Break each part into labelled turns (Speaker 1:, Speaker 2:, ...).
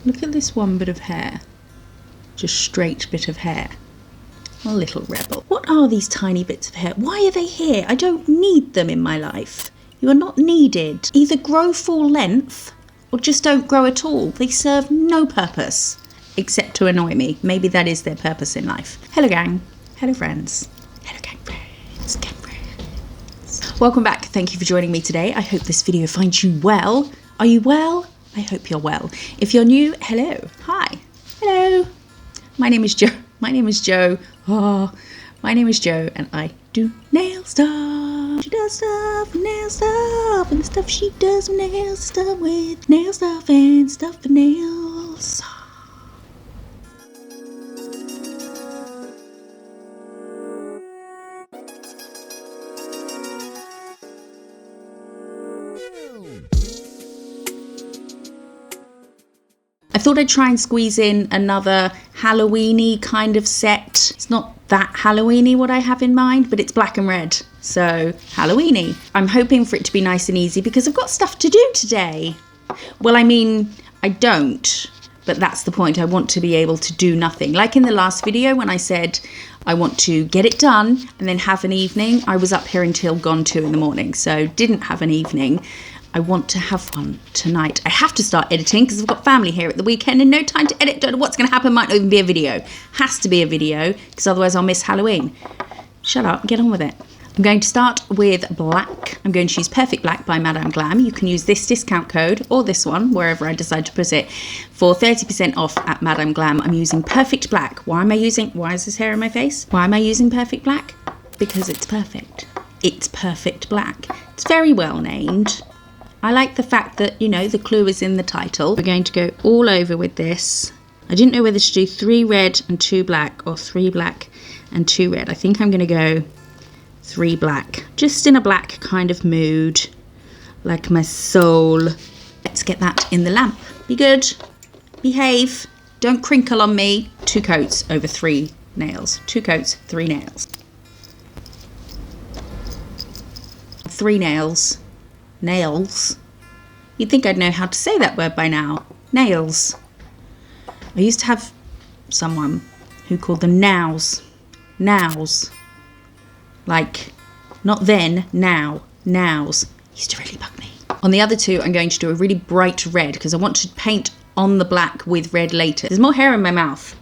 Speaker 1: Look at this one bit of hair. Just straight bit of hair. A little rebel. What are these tiny bits of hair? Why are they here? I don't need them in my life. You are not needed. Either grow full length or just don't grow at all. They serve no purpose except to annoy me. Maybe that is their purpose in life. Hello gang. Hello friends. Hello gang friends. Gang friends. Welcome back. Thank you for joining me today. I hope this video finds you well. Are you well? I hope you're well. If you're new, hello. Hi. Hello. My name is Jo. My name is Jo. Oh, my name is Jo and I do nail stuff. She does stuff, nail stuff, and the stuff she does with nails, stuff with nail stuff and stuff for nails. I thought I'd try and squeeze in another Halloween-y kind of set. It's not that Halloween-y what I have in mind, but it's black and red, so Halloween-y. I'm hoping for it to be nice and easy because I've got stuff to do today. Well, I mean, I don't, but that's the point. I want to be able to do nothing. Like in the last video when I said I want to get it done and then have an evening, I was up here until gone 2 in the morning, so didn't have an evening. I want to have one tonight. I have to start editing because I've got family here at the weekend and no time to edit. Don't know what's going to happen. Might not even be a video. Has to be a video because otherwise I'll miss Halloween. Shut up. Get on with it. I'm going to start with black. I'm going to use Perfect Black by Madame Glam. You can use this discount code or this one, wherever I decide to put it, for 30% off at Madame Glam. I'm using Perfect Black. Why is this hair in my face? Why am I using Perfect Black? Because it's perfect. It's Perfect Black. It's very well named. I like the fact that, you know, the clue is in the title. We're going to go all over with this. I didn't know whether to do 3 red and 2 black or 3 black and 2 red. I think I'm going to go 3 black. Just in a black kind of mood, like my soul. Let's get that in the lamp. Be good. Behave. Don't crinkle on me. 2 coats over 3 nails. 2 coats, 3 nails. 3 nails. Nails. You'd think I'd know how to say that word by now. Nails. I used to have someone who called them nows. Nows. Like, not then, now. Nows. Used to really bug me. On the other 2, I'm going to do a really bright red because I want to paint on the black with red later. There's more hair in my mouth.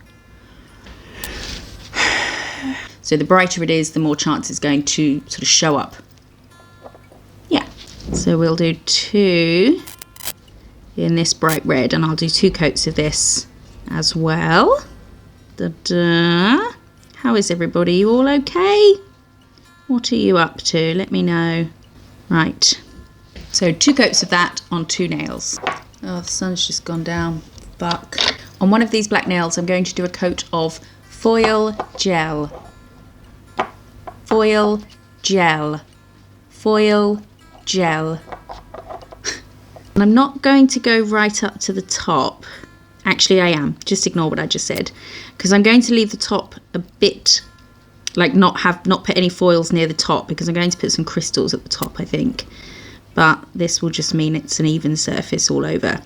Speaker 1: So the brighter it is, the more chance it's going to sort of show up. Yeah. So we'll do 2 in this bright red and I'll do 2 coats of this as well. Da-da. How is everybody? You all okay? What are you up to? Let me know. Right. So 2 coats of that on 2 nails. Oh, the sun's just gone down. Fuck. On one of these black nails, I'm going to do a coat of foil gel. Foil gel. Foil gel. And I'm not going to go right up to the top. Actually I am, just ignore what I just said, because I'm going to leave the top a bit, like not put any foils near the top, because I'm going to put some crystals at the top, I think, but this will just mean it's an even surface all over.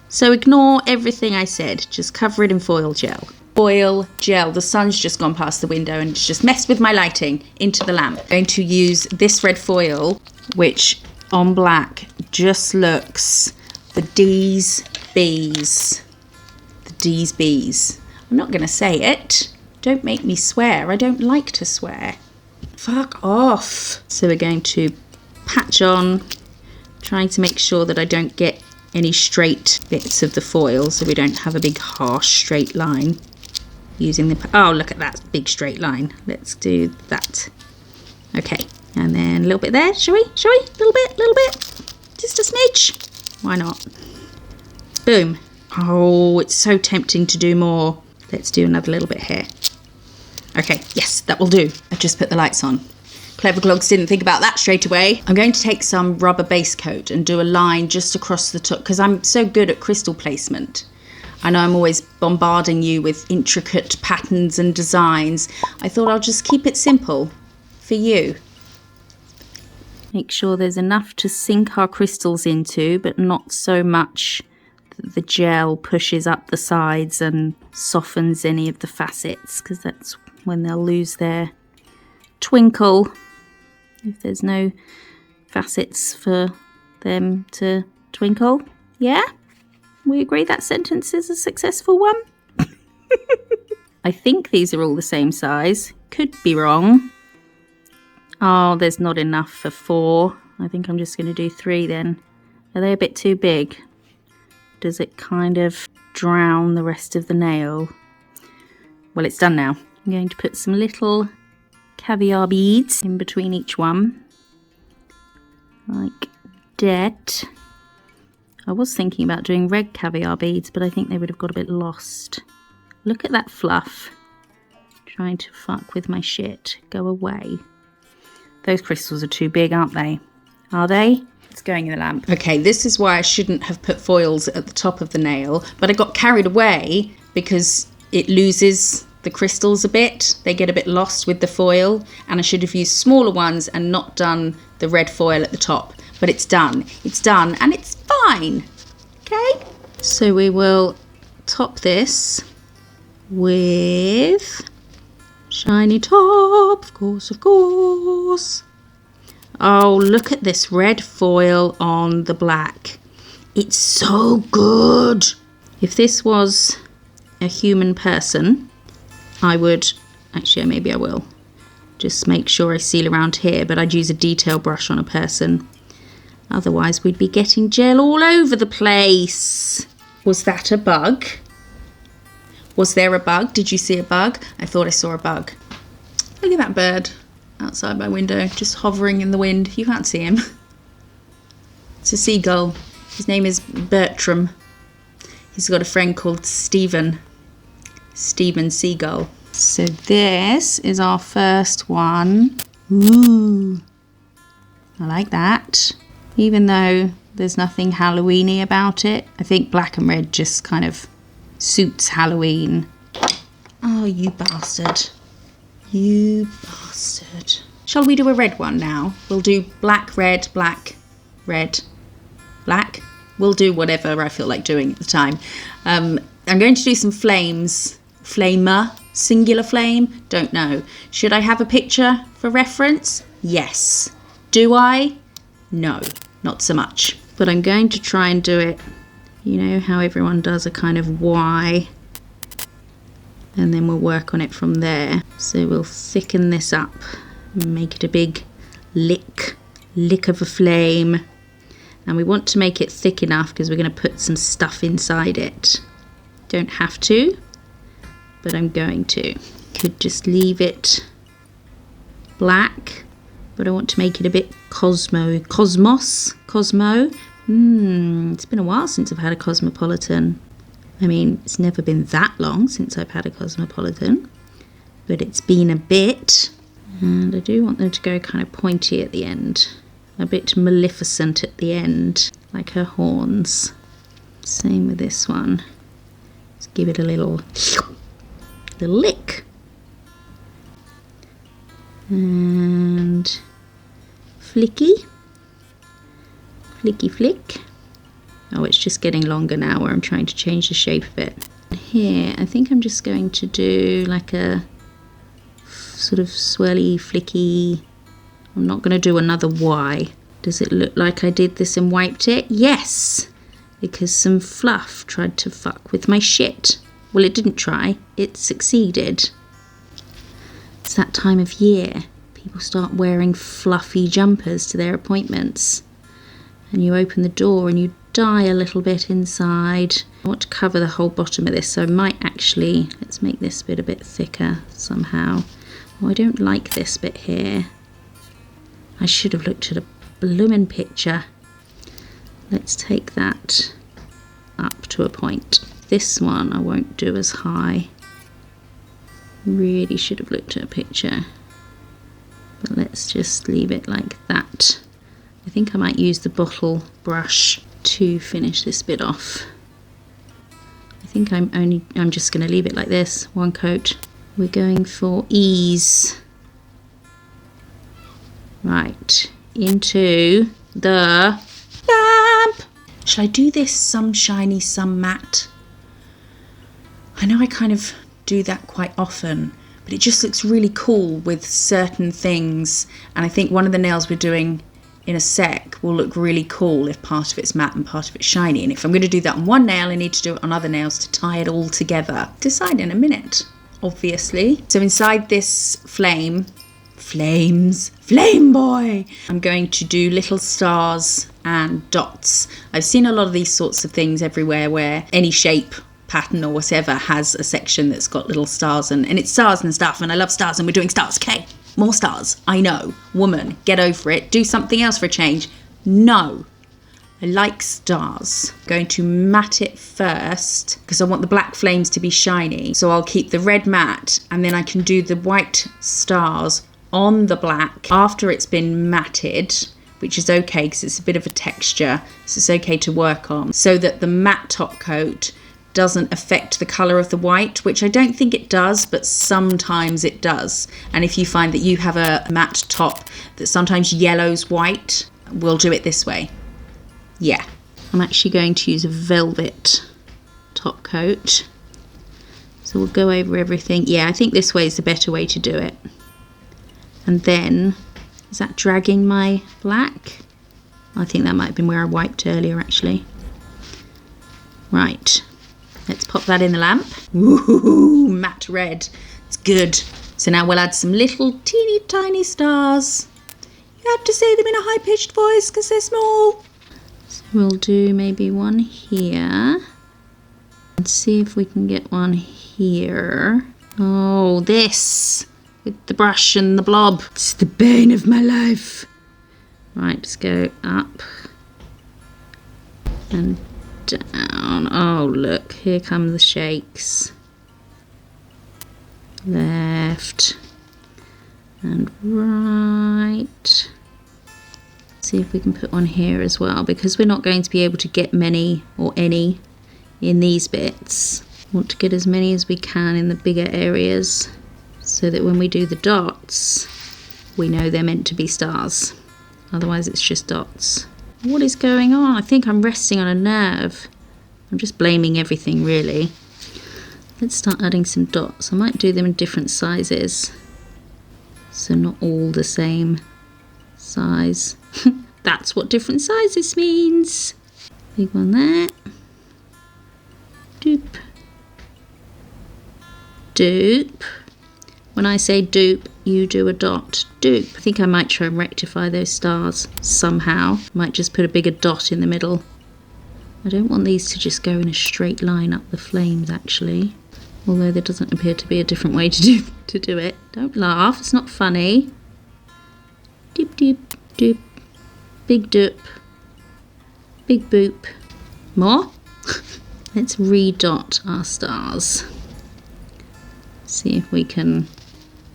Speaker 1: So ignore everything I said, just cover it in foil gel. Foil gel. The sun's just gone past the window and it's just messed with my lighting into the lamp. I'm going to use this red foil, which on black just looks the D's B's. The D's B's. I'm not going to say it. Don't make me swear. I don't like to swear. Fuck off. So we're going to patch on, trying to make sure that I don't get any straight bits of the foil so we don't have a big harsh straight line. Using the, oh look at that big straight line. Let's do that. Okay. And then a little bit there, shall we? Shall we? Little bit, just a smidge. Why not? Boom. Oh, it's so tempting to do more. Let's do another little bit here. Okay, yes, that will do. I just put the lights on. Clever Clogs didn't think about that straight away. I'm going to take some rubber base coat and do a line just across the top because I'm so good at crystal placement. I know I'm always bombarding you with intricate patterns and designs. I thought I'll just keep it simple for you. Make sure there's enough to sink our crystals into, but not so much that the gel pushes up the sides and softens any of the facets, because that's when they'll lose their twinkle, if there's no facets for them to twinkle. Yeah? We agree that sentence is a successful one? I think these are all the same size. Could be wrong. Oh, there's not enough for 4. I think I'm just going to do 3 then. Are they a bit too big? Does it kind of drown the rest of the nail? Well, it's done now. I'm going to put some little caviar beads in between each one. Like that. I was thinking about doing red caviar beads, but I think they would have got a bit lost. Look at that fluff. Trying to fuck with my shit. Go away. Those crystals are too big, aren't they? Are they? It's going in the lamp. Okay, this is why I shouldn't have put foils at the top of the nail, but I got carried away because it loses the crystals a bit. They get a bit lost with the foil, and I should have used smaller ones and not done the red foil at the top. But it's done. It's done, and it's fine. Okay? So we will top this with shiny top, of course, of course. Oh, look at this red foil on the black. It's so good. If this was a human person, I would, actually maybe I will, just make sure I seal around here, but I'd use a detail brush on a person. Otherwise we'd be getting gel all over the place. Was that a bug? Was there a bug? Did you see a bug? I thought I saw a bug. Look at that bird outside my window, just hovering in the wind. You can't see him. It's a seagull. His name is Bertram. He's got a friend called Stephen Seagull. So this is our first one. Ooh, I like that. Even though there's nothing Halloween-y about it, I think black and red just kind of suits Halloween. Oh, you bastard. You bastard. Shall we do a red one now? We'll do black, red, black, red, black. We'll do whatever I feel like doing at the time. I'm going to do some flames. Flamer, singular flame, don't know. Should I have a picture for reference? Yes. Do I? No, not so much. But I'm going to try and do it, you know how everyone does a kind of Y, and then we'll work on it from there. So we'll thicken this up and make it a big lick of a flame. And we want to make it thick enough because we're going to put some stuff inside it. Don't have to, but I'm going to. Could just leave it black, but I want to make it a bit Cosmo. It's been a while since I've had a Cosmopolitan. I mean, it's never been that long since I've had a Cosmopolitan, but it's been a bit. And I do want them to go kind of pointy at the end, a bit Maleficent at the end, like her horns. Same with this one. Let's give it a little lick. And flicky flick. Oh, it's just getting longer now where I'm trying to change the shape of it. Here, I think I'm just going to do like a sort of swirly, flicky. I'm not going to do another Y. Does it look like I did this and wiped it? Yes, because some fluff tried to fuck with my shit. Well, it didn't try, it succeeded. It's that time of year. People start wearing fluffy jumpers to their appointments. And you open the door and you dye a little bit inside. I want to cover the whole bottom of this, so I might actually, let's make this bit a bit thicker somehow. Oh, I don't like this bit here. I should have looked at a bloomin' picture. Let's take that up to a point. This one I won't do as high. Really should have looked at a picture. But let's just leave it like that. I think I might use the bottle brush to finish this bit off. I think I'm just going to leave it like this, one coat. We're going for ease. Right, into the lamp. Shall I do this some shiny, some matte? I know I kind of do that quite often, but it just looks really cool with certain things. And I think one of the nails we're doing in a sec will look really cool if part of it's matte and part of it's shiny. And if I'm going to do that on one nail, I need to do it on other nails to tie it all together. Decide in a minute, obviously. So inside this flame boy, I'm going to do little stars and dots. I've seen a lot of these sorts of things everywhere where any shape, pattern or whatever has a section that's got little stars and it's stars and stuff, and I love stars and we're doing stars. Okay, more stars. I know. Woman, get over it. Do something else for a change. No. I like stars. I'm going to matte it first because I want the black flames to be shiny. So I'll keep the red matte and then I can do the white stars on the black after it's been matted, which is okay because it's a bit of a texture, so it's okay to work on, so that the matte top coat doesn't affect the colour of the white, which I don't think it does, but sometimes it does. And if you find that you have a matte top that sometimes yellows white, we'll do it this way. Yeah. I'm actually going to use a velvet top coat. So we'll go over everything. Yeah, I think this way is the better way to do it. And then, is that dragging my black? I think that might have been where I wiped earlier, actually. Right, let's pop that in the lamp. Ooh, matte red. It's good. So now we'll add some little teeny tiny stars. You have to say them in a high-pitched voice because they're small. So we'll do maybe one here. And see if we can get one here. Oh, this. With the brush and the blob. It's the bane of my life. Right, let's go up and down. Oh, look, here come the shakes. Left and right. See if we can put one here as well, because we're not going to be able to get many or any in these bits. I want to get as many as we can in the bigger areas, so that when we do the dots, we know they're meant to be stars. Otherwise it's just dots. What is going on? I think I'm resting on a nerve. I'm just blaming everything, really. Let's start adding some dots. I might do them in different sizes, so not all the same size. That's what different sizes means. Big one there. Doop. Doop. When I say dupe, you do a dot. Dupe. I think I might try and rectify those stars somehow. Might just put a bigger dot in the middle. I don't want these to just go in a straight line up the flames, actually. Although there doesn't appear to be a different way to do it. Don't laugh, it's not funny. Doop, doop, doop. Big doop. Big boop. More? Let's redot our stars. See if we can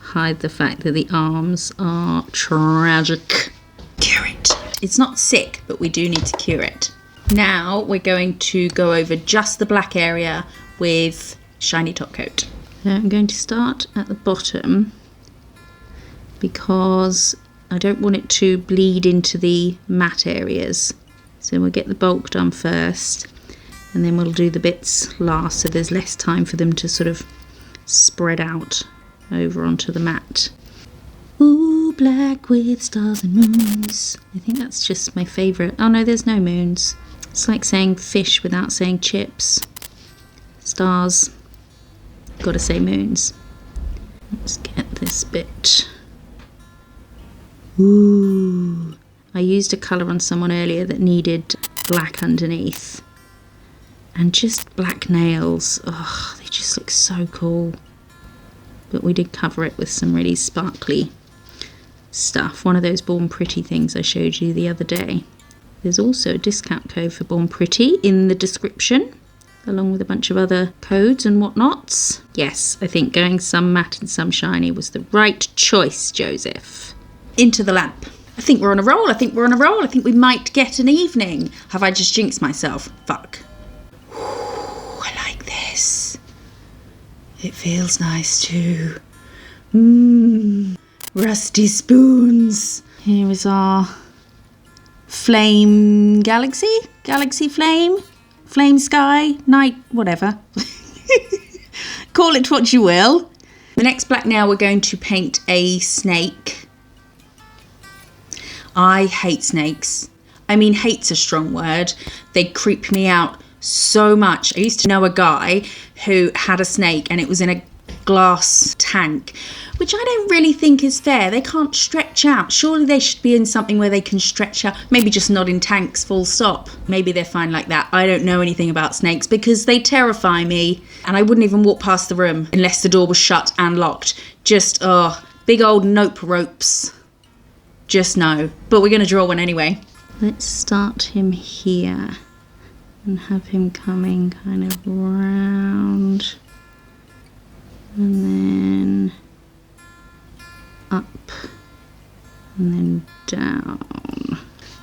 Speaker 1: hide the fact that the arms are tragic. Cure it. It's not sick, but we do need to cure it. Now we're going to go over just the black area with shiny top coat. I'm going to start at the bottom because I don't want it to bleed into the matte areas. So we'll get the bulk done first and then we'll do the bits last, so there's less time for them to sort of spread out over onto the mat. Ooh, black with stars and moons. I think that's just my favourite. Oh no, there's no moons. It's like saying fish without saying chips. Stars. Gotta say moons. Let's get this bit. Ooh. I used a colour on someone earlier that needed black underneath. And just black nails. Oh, they just look so cool. But we did cover it with some really sparkly stuff. One of those Born Pretty things I showed you the other day. There's also a discount code for Born Pretty in the description, along with a bunch of other codes and whatnots. Yes, I think going some matte and some shiny was the right choice, Joseph. Into the lamp. I think we're on a roll. I think we're on a roll. I think we might get an evening. Have I just jinxed myself? Fuck. Ooh, I like this. It feels nice too. Rusty spoons. Here is our flame galaxy, galaxy flame, flame sky, night, whatever. Call it what you will. The next black nail, we're going to paint a snake. I hate snakes. I mean, hate's a strong word. They creep me out so much. I used to know a guy who had a snake and it was in a glass tank, which I don't really think is fair. They can't stretch out. Surely they should be in something where they can stretch out. Maybe just not in tanks, full stop. Maybe they're fine like that. I don't know anything about snakes because they terrify me, and I wouldn't even walk past the room unless the door was shut and locked. Just, big old nope ropes. Just no. But we're going to draw one anyway. Let's start him here and have him coming kind of round and then up and then down,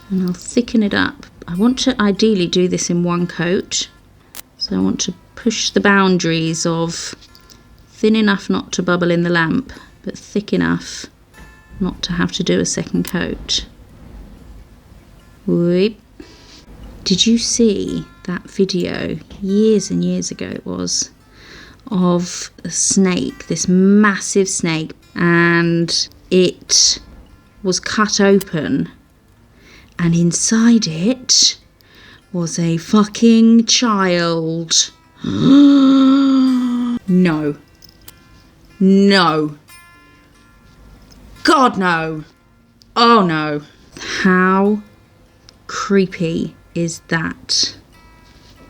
Speaker 1: and I'll thicken it up. I want to ideally do this in one coat, so I want to push the boundaries of thin enough not to bubble in the lamp, but thick enough not to have to do a second coat. Whoop. Did you see that video years and years ago it was, of a snake, this massive snake, and it was cut open and inside it was a fucking child? No. No. God, no. Oh, no. How creepy is that?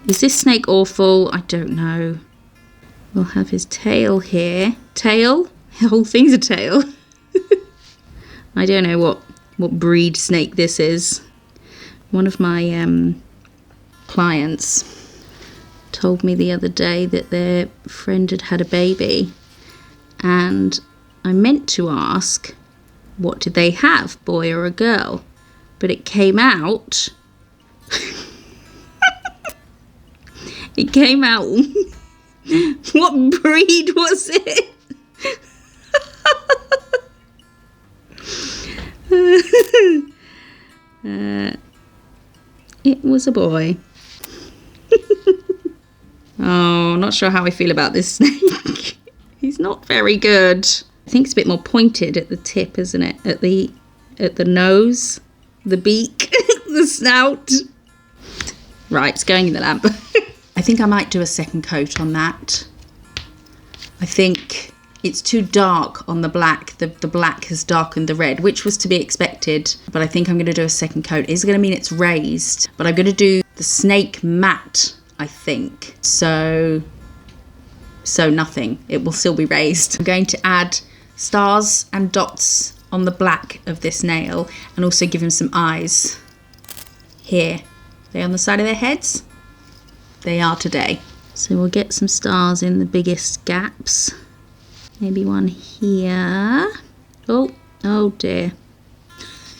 Speaker 1: Is this snake awful? I don't know. We'll have his tail here. Tail? The whole thing's a tail. I don't know what breed snake this is. One of my clients told me the other day that their friend had had a baby, and I meant to ask, what did they have, boy or a girl? But it came out... It came out... What breed was it? It was a boy. Oh, not sure how I feel about this snake. He's not very good. I think it's a bit more pointed at the tip, isn't it? At the nose, the beak, the snout. Right, it's going in the lamp. I think I might do a second coat on that. I think it's too dark on the black. The black has darkened the red, which was to be expected. But I think I'm going to do a second coat. It's going to mean it's raised. But I'm going to do the snake matte, I think. So nothing. It will still be raised. I'm going to add stars and dots on the black of this nail and also give him some eyes here. Are they on the side of their heads? They are today. So we'll get some stars in the biggest gaps. Maybe one here. Oh dear.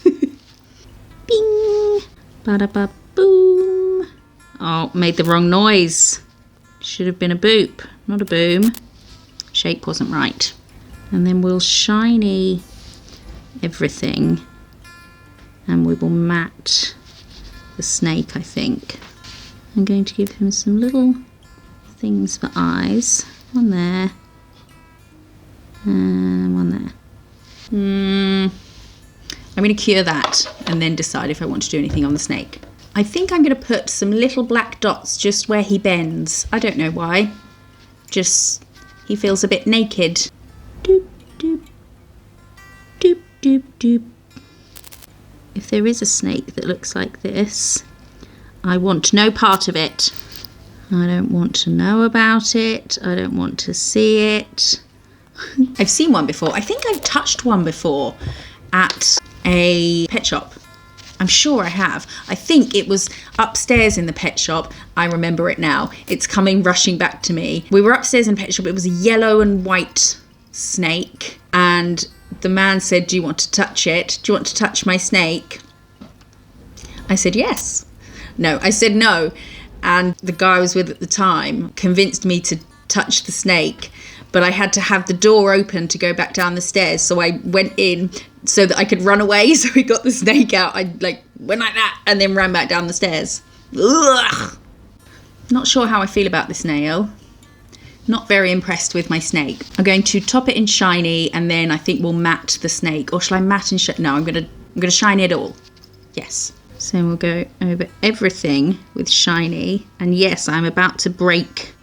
Speaker 1: Bing! Ba-da-ba-boom. Oh, made the wrong noise. Should have been a boop, not a boom. Shape wasn't right. And then we'll shiny everything and we will matte the snake, I think. I'm going to give him some little things for eyes. One there. And one there. I'm going to cure that and then decide if I want to do anything on the snake. I think I'm going to put some little black dots just where he bends. I don't know why. Just, he feels a bit naked. Doop, doop. Doop, doop, doop. If there is a snake that looks like this, I want no part of it. I don't want to know about it. I don't want to see it. I've seen one before. I think I've touched one before at a pet shop. I'm sure I have. I think it was upstairs in the pet shop. I remember it now. It's coming rushing back to me. We were upstairs in the pet shop. It was a yellow and white snake. And the man said, "Do you want to touch it? Do you want to touch my snake?" I said, "Yes." No, I said no. And the guy I was with at the time convinced me to touch the snake, but I had to have the door open to go back down the stairs. So I went in so that I could run away. So we got the snake out. I like went like that and then ran back down the stairs. Ugh. Not sure how I feel about this nail. Not very impressed with my snake. I'm going to top it in shiny, and then I think we'll matte the snake. Or shall I matte and no, I'm gonna shiny it all. Yes. So we'll go over everything with shiny. And yes, I'm about to break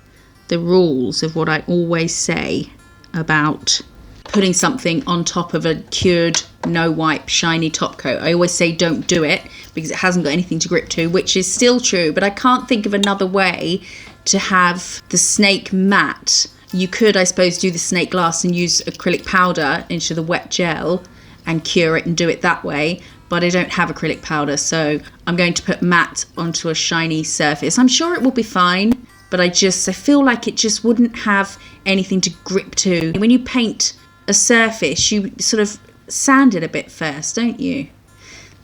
Speaker 1: the rules of what I always say about putting something on top of a cured, no wipe, shiny top coat. I always say don't do it because it hasn't got anything to grip to, which is still true, but I can't think of another way to have the snake matte. You could, I suppose, do the snake glass and use acrylic powder into the wet gel and cure it and do it that way, but I don't have acrylic powder, so I'm going to put matte onto a shiny surface. I'm sure it will be fine, but I feel like it just wouldn't have anything to grip to. When you paint a surface, you sort of sand it a bit first, don't you?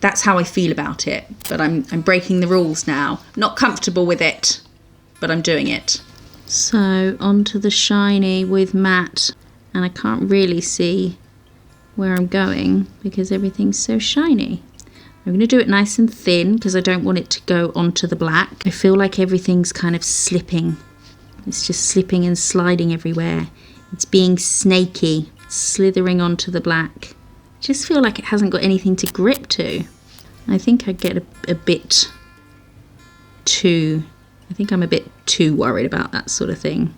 Speaker 1: That's how I feel about it, but I'm breaking the rules now. Not comfortable with it, but I'm doing it. So onto the shiny with matte, and I can't really see where I'm going because everything's so shiny. I'm going to do it nice and thin because I don't want it to go onto the black. I feel like everything's kind of slipping. It's just slipping and sliding everywhere. It's being snaky, slithering onto the black. I just feel like it hasn't got anything to grip to. I think I get a bit too... I think I'm a bit too worried about that sort of thing.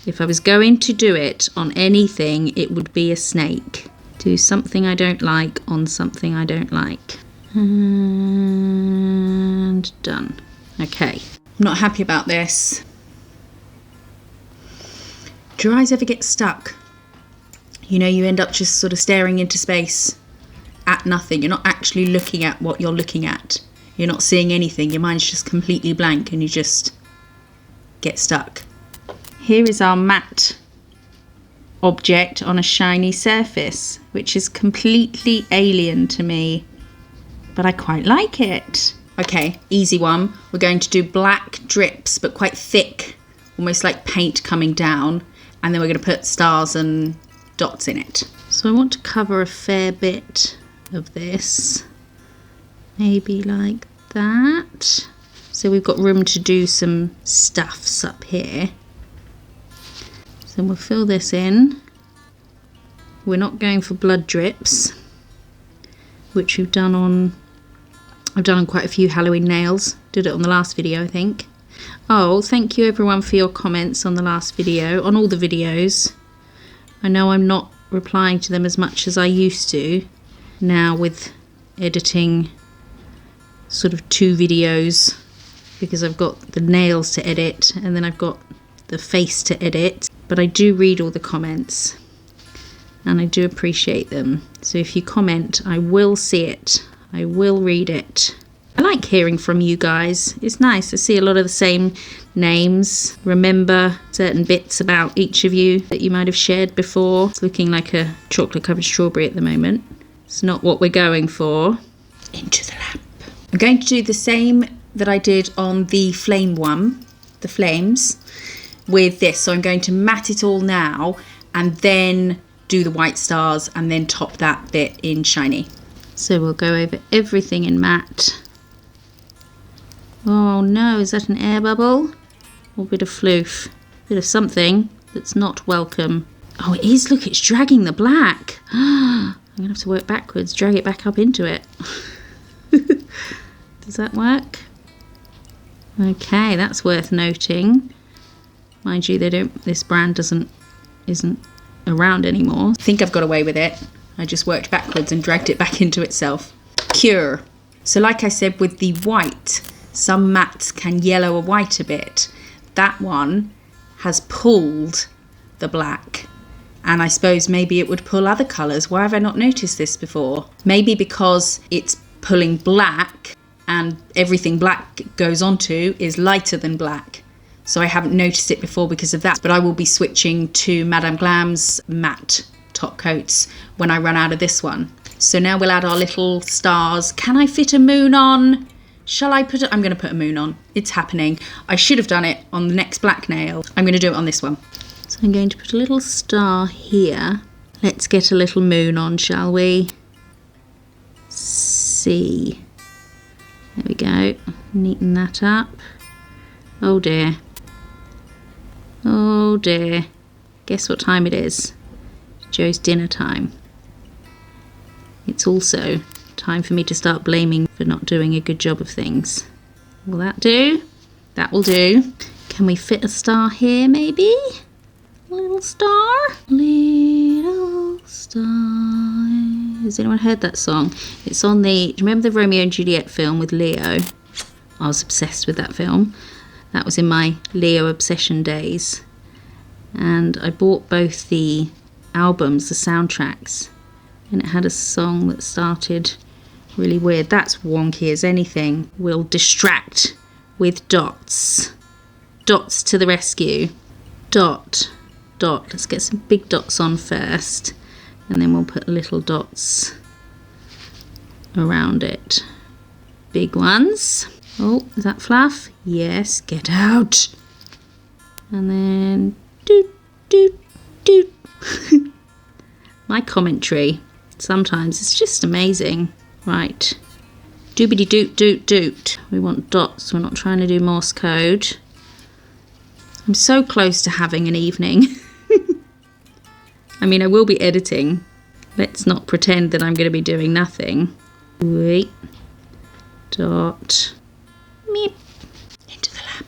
Speaker 1: If I was going to do it on anything, it would be a snake. Do something I don't like on something I don't like. And done. Okay. I'm not happy about this. Do your eyes ever get stuck? You know, you end up just sort of staring into space at nothing. You're not actually looking at what you're looking at. You're not seeing anything. Your mind's just completely blank and you just get stuck. Here is our matte object on a shiny surface, which is completely alien to me, but I quite like it. Okay, easy one. We're going to do black drips, but quite thick, almost like paint coming down, and then we're going to put stars and dots in it. So I want to cover a fair bit of this, maybe like that. So we've got room to do some stuffs up here. So we'll fill this in. We're not going for blood drips, which I've done on quite a few Halloween nails. Did it on the last video, I think. Oh, thank you everyone for your comments on the last video, on all the videos. I know I'm not replying to them as much as I used to now with editing sort of 2 videos, because I've got the nails to edit and then I've got the face to edit, but I do read all the comments and I do appreciate them. So if you comment, I will see it, I will read it. I like hearing from you guys. It's nice. I see a lot of the same names, remember certain bits about each of you that you might have shared before. It's looking like a chocolate covered strawberry at the moment. It's not what we're going for. Into the lamp. I'm going to do the same that I did on the flame one, the flames, with this. So I'm going to matte it all now and then do the white stars and then top that bit in shiny. So we'll go over everything in matte. Oh no, is that an air bubble? Or a bit of floof? A bit of something that's not welcome. Oh, it is, look, it's dragging the black. I'm gonna have to work backwards, drag it back up into it. Does that work? Okay, that's worth noting. Mind you, this brand isn't around anymore. I think I've got away with it. I just worked backwards and dragged it back into itself. Cure. So like I said with the white, some mattes can yellow a white a bit. That one has pulled the black. And I suppose maybe it would pull other colours. Why have I not noticed this before? Maybe because it's pulling black and everything black goes onto is lighter than black. So I haven't noticed it before because of that. But I will be switching to Madame Glam's matte top coats when I run out of this one. So now we'll add our little stars. Can I fit a moon on? Shall I put it? I'm going to put a moon on. It's happening. I should have done it on the next black nail. I'm going to do it on this one. So I'm going to put a little star here. Let's get a little moon on, shall we? See. There we go. Neaten that up. Oh dear. Oh dear. Guess what time it is? Joe's dinner time. It's also time for me to start blaming for not doing a good job of things. Will that do? That will do. Can we fit a star here maybe? A little star? Little star. Has anyone heard that song? It's on the, do you remember the Romeo and Juliet film with Leo? I was obsessed with that film. That was in my Leo obsession days. And I bought both the albums, the soundtracks, and it had a song that started really weird. That's wonky as anything. We'll distract with dots. Dots to the rescue. Dot, dot. Let's get some big dots on first, and then we'll put little dots around it. Big ones. Oh, is that fluff? Yes, get out. And then doot, doot, doot. My commentary sometimes it's just amazing. Right. Doobity doot doot doot. We want dots. We're not trying to do Morse code. I'm so close to having an evening. I mean, I will be editing. Let's not pretend that I'm going to be doing nothing. Wait. Dot. Meep. Into the lap.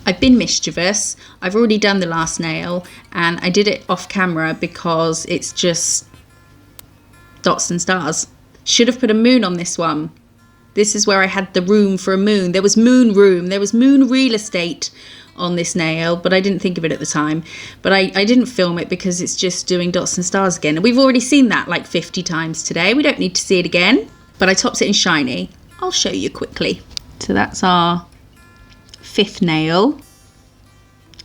Speaker 1: I've been mischievous. I've already done the last nail and I did it off camera because it's just dots and stars. Should have put a moon on this one. This is where I had the room for a moon. There was moon room. There was moon real estate on this nail, but I didn't think of it at the time. But I didn't film it because it's just doing dots and stars again. And we've already seen that like 50 times today. We don't need to see it again. But I topped it in shiny. I'll show you quickly. So that's our 5th nail.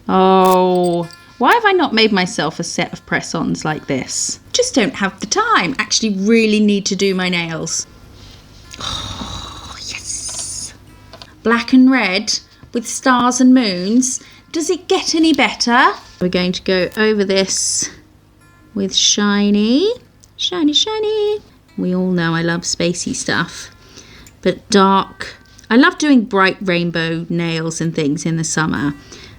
Speaker 1: Oh, why have I not made myself a set of press-ons like this? Just don't have the time. Actually really need to do my nails. Oh, yes. Black and red with stars and moons. Does it get any better? We're going to go over this with shiny. Shiny, shiny. We all know I love spacey stuff. But dark. I love doing bright rainbow nails and things in the summer.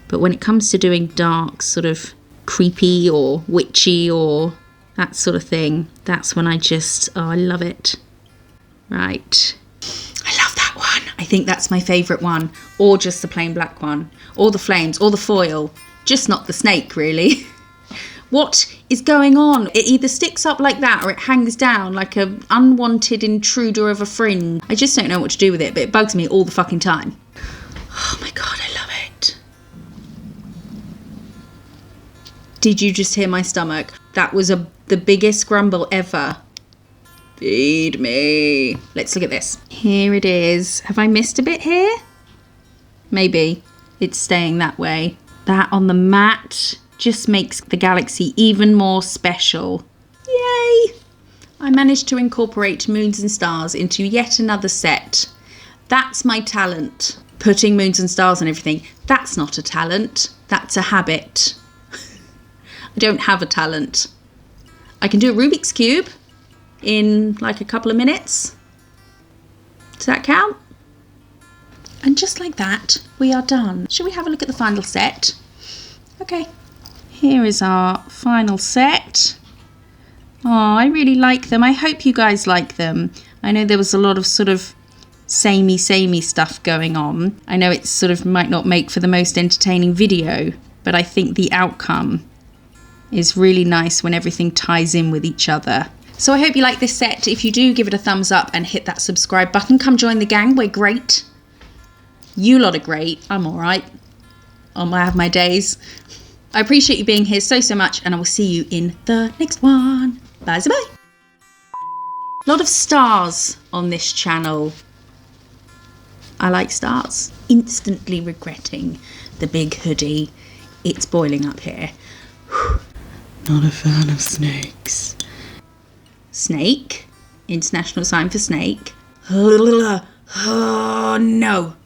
Speaker 1: But when it comes to doing dark, sort of creepy or witchy or that sort of thing, that's when I just, oh, I love it. Right. I love that one. I think that's my favourite one. Or just the plain black one. Or the flames, or the foil. Just not the snake, really. What is going on? It either sticks up like that or it hangs down like an unwanted intruder of a fringe. I just don't know what to do with it, but it bugs me all the fucking time. Oh my God, I love it. Did you just hear my stomach? That was the biggest grumble ever. Feed me. Let's look at this. Here it is. Have I missed a bit here? Maybe. It's staying that way. That on the mat just makes the galaxy even more special. Yay! I managed to incorporate moons and stars into yet another set. That's my talent. Putting moons and stars on everything. That's not a talent. That's a habit. I don't have a talent. I can do a Rubik's Cube in like a couple of minutes. Does that count? And just like that, we are done. Shall we have a look at the final set? Okay. Here is our final set. Oh, I really like them. I hope you guys like them. I know there was a lot of sort of samey stuff going on. I know it sort of might not make for the most entertaining video, but I think the outcome is really nice when everything ties in with each other. So I hope you like this set. If you do, give it a thumbs up and hit that subscribe button. Come join the gang. We're great. You lot are great. I'm all right. I have my days. I appreciate you being here so much, and I will see you in the next one. Bye-bye. A lot of stars on this channel. I like stars. Instantly regretting the big hoodie. It's boiling up here. Not a fan of snakes. Snake. International sign for snake. Oh no.